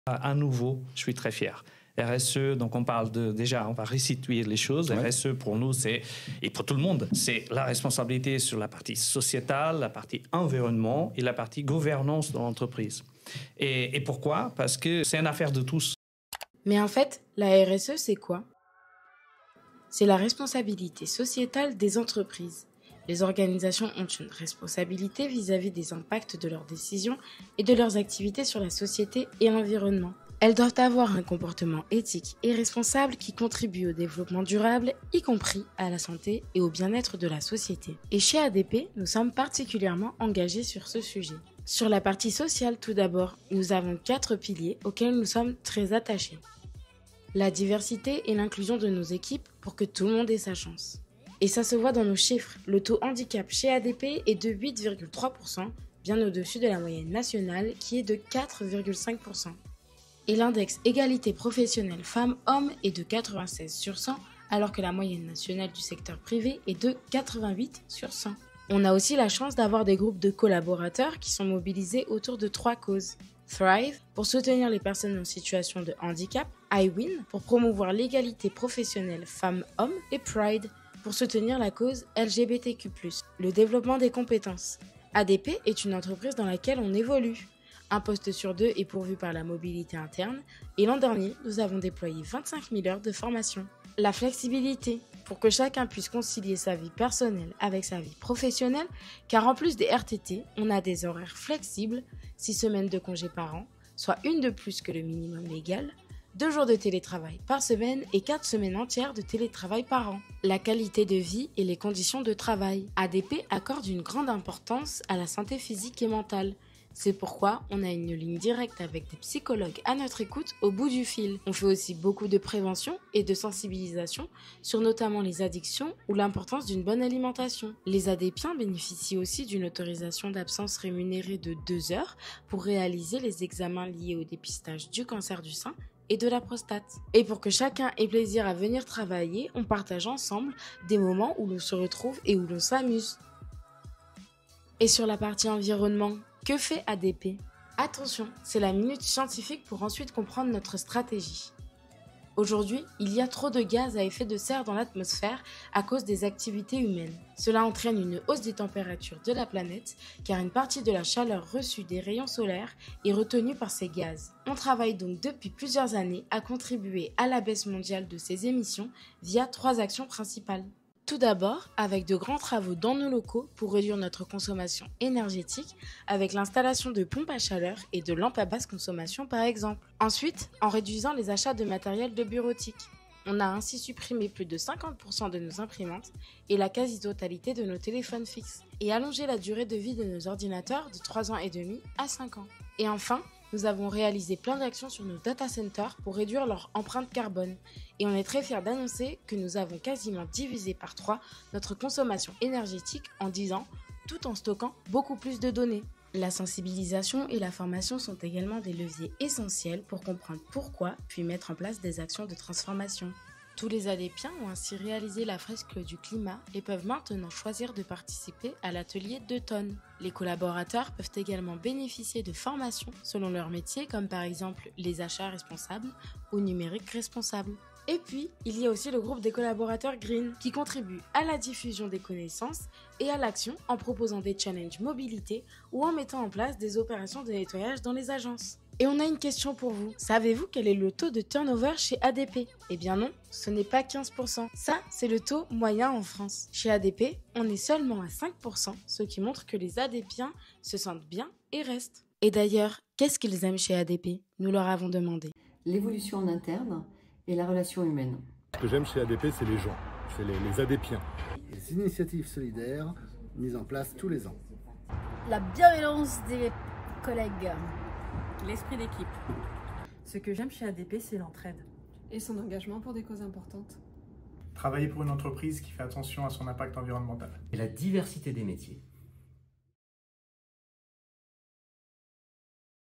À nouveau, je suis très fier. RSE, donc on parle déjà, on va resituer les choses. Ouais. RSE, pour nous, et pour tout le monde, c'est la responsabilité sur la partie sociétale, la partie environnement et la partie gouvernance de l'entreprise. Et pourquoi? Parce que c'est une affaire de tous. Mais en fait, la RSE, c'est quoi? C'est la responsabilité sociétale des entreprises. Les organisations ont une responsabilité vis-à-vis des impacts de leurs décisions et de leurs activités sur la société et l'environnement. Elles doivent avoir un comportement éthique et responsable qui contribue au développement durable, y compris à la santé et au bien-être de la société. Et chez ADP, nous sommes particulièrement engagés sur ce sujet. Sur la partie sociale, tout d'abord, nous avons 4 piliers auxquels nous sommes très attachés. La diversité et l'inclusion de nos équipes pour que tout le monde ait sa chance. Et ça se voit dans nos chiffres. Le taux handicap chez ADP est de 8,3%, bien au-dessus de la moyenne nationale qui est de 4,5%. Et l'index égalité professionnelle femmes-hommes est de 96 sur 100, alors que la moyenne nationale du secteur privé est de 88 sur 100. On a aussi la chance d'avoir des groupes de collaborateurs qui sont mobilisés autour de 3 causes. Thrive, pour soutenir les personnes en situation de handicap, iWin, pour promouvoir l'égalité professionnelle femmes-hommes, et Pride, pour soutenir la cause LGBTQ+, le développement des compétences. ADP est une entreprise dans laquelle on évolue. Un poste sur 2 est pourvu par la mobilité interne, et l'an dernier, nous avons déployé 25 000 heures de formation. La flexibilité, pour que chacun puisse concilier sa vie personnelle avec sa vie professionnelle, car en plus des RTT, on a des horaires flexibles, 6 semaines de congés par an, soit une de plus que le minimum légal, 2 jours de télétravail par semaine et 4 semaines entières de télétravail par an. La qualité de vie et les conditions de travail. ADP accorde une grande importance à la santé physique et mentale. C'est pourquoi on a une ligne directe avec des psychologues à notre écoute au bout du fil. On fait aussi beaucoup de prévention et de sensibilisation sur notamment les addictions ou l'importance d'une bonne alimentation. Les ADPiens bénéficient aussi d'une autorisation d'absence rémunérée de 2 heures pour réaliser les examens liés au dépistage du cancer du sein et de la prostate. Et pour que chacun ait plaisir à venir travailler, on partage ensemble des moments où l'on se retrouve et où l'on s'amuse. Et sur la partie environnement, que fait ADP? Attention, c'est la minute scientifique pour ensuite comprendre notre stratégie. Aujourd'hui, il y a trop de gaz à effet de serre dans l'atmosphère à cause des activités humaines. Cela entraîne une hausse des températures de la planète car une partie de la chaleur reçue des rayons solaires est retenue par ces gaz. On travaille donc depuis plusieurs années à contribuer à la baisse mondiale de ces émissions via 3 actions principales. Tout d'abord, avec de grands travaux dans nos locaux pour réduire notre consommation énergétique, avec l'installation de pompes à chaleur et de lampes à basse consommation par exemple. Ensuite, en réduisant les achats de matériel de bureautique. On a ainsi supprimé plus de 50% de nos imprimantes et la quasi-totalité de nos téléphones fixes, et allongé la durée de vie de nos ordinateurs de 3 ans et demi à 5 ans. Et enfin, nous avons réalisé plein d'actions sur nos data centers pour réduire leur empreinte carbone. Et on est très fiers d'annoncer que nous avons quasiment divisé par 3 notre consommation énergétique en 10 ans, tout en stockant beaucoup plus de données. La sensibilisation et la formation sont également des leviers essentiels pour comprendre pourquoi, puis mettre en place des actions de transformation. Tous les ADPiens ont ainsi réalisé la fresque du climat et peuvent maintenant choisir de participer à l'atelier d'automne. Les collaborateurs peuvent également bénéficier de formations selon leur métier, comme par exemple les achats responsables ou numérique responsable. Et puis, il y a aussi le groupe des collaborateurs Green qui contribue à la diffusion des connaissances et à l'action en proposant des challenges mobilité ou en mettant en place des opérations de nettoyage dans les agences. Et on a une question pour vous. Savez-vous quel est le taux de turnover chez ADP? Eh bien non, ce n'est pas 15%. Ça, c'est le taux moyen en France. Chez ADP, on est seulement à 5%, ce qui montre que les ADPiens se sentent bien et restent. Et d'ailleurs, qu'est-ce qu'ils aiment chez ADP? Nous leur avons demandé. L'évolution en interne et la relation humaine. Ce que j'aime chez ADP, c'est les gens, c'est les ADPiens. Les initiatives solidaires mises en place tous les ans. La bienveillance des collègues. L'esprit d'équipe. Ce que j'aime chez ADP, c'est l'entraide. Et son engagement pour des causes importantes. Travailler pour une entreprise qui fait attention à son impact environnemental. Et la diversité des métiers.